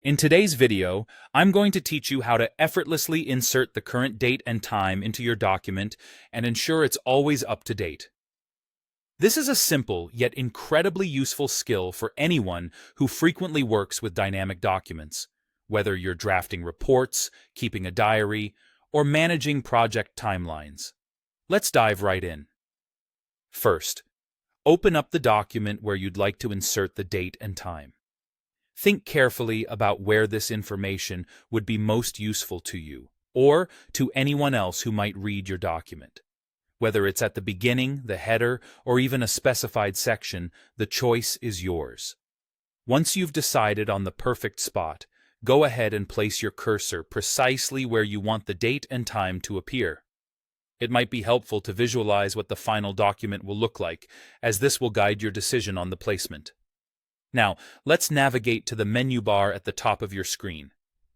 In today's video, I'm going to teach you how to effortlessly insert the current date and time into your document and ensure it's always up to date. This is a simple yet incredibly useful skill for anyone who frequently works with dynamic documents, whether you're drafting reports, keeping a diary, or managing project timelines. Let's dive right in. First, open up the document where you'd like to insert the date and time. Think carefully about where this information would be most useful to you, or to anyone else who might read your document. Whether it's at the beginning, the header, or even a specified section, the choice is yours. Once you've decided on the perfect spot, go ahead and place your cursor precisely where you want the date and time to appear. It might be helpful to visualize what the final document will look like, as this will guide your decision on the placement. Now, let's navigate to the menu bar at the top of your screen.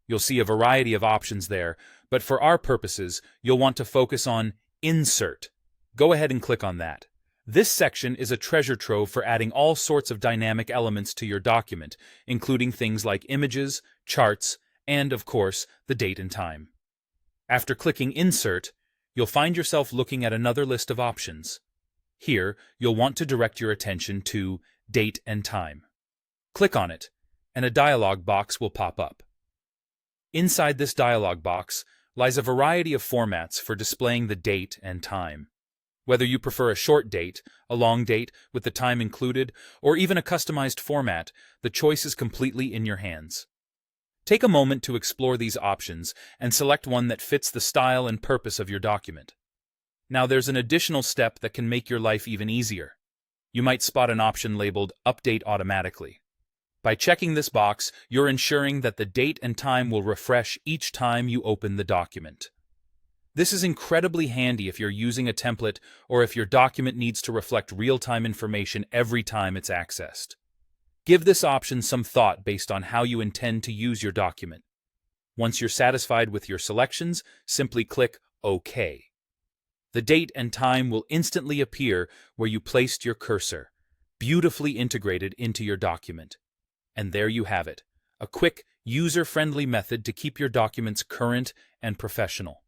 You'll see a variety of options there, but for our purposes, you'll want to focus on Insert. Go ahead and click on that. This section is a treasure trove for adding all sorts of dynamic elements to your document, including things like images, charts, and, of course, the date and time. After clicking Insert, you'll find yourself looking at another list of options. Here, you'll want to direct your attention to Date and Time. Click on it, and a dialog box will pop up. Inside this dialog box lies a variety of formats for displaying the date and time. Whether you prefer a short date, a long date with the time included, or even a customized format, the choice is completely in your hands. Take a moment to explore these options and select one that fits the style and purpose of your document. Now there's an additional step that can make your life even easier. You might spot an option labeled Update Automatically. By checking this box, you're ensuring that the date and time will refresh each time you open the document. This is incredibly handy if you're using a template or if your document needs to reflect real-time information every time it's accessed. Give this option some thought based on how you intend to use your document. Once you're satisfied with your selections, simply click OK. The date and time will instantly appear where you placed your cursor, beautifully integrated into your document. And there you have it, a quick, user-friendly method to keep your documents current and professional.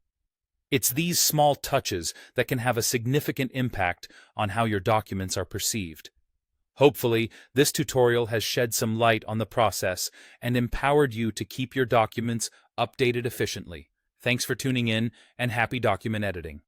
It's these small touches that can have a significant impact on how your documents are perceived. Hopefully, this tutorial has shed some light on the process and empowered you to keep your documents updated efficiently. Thanks for tuning in, and happy document editing.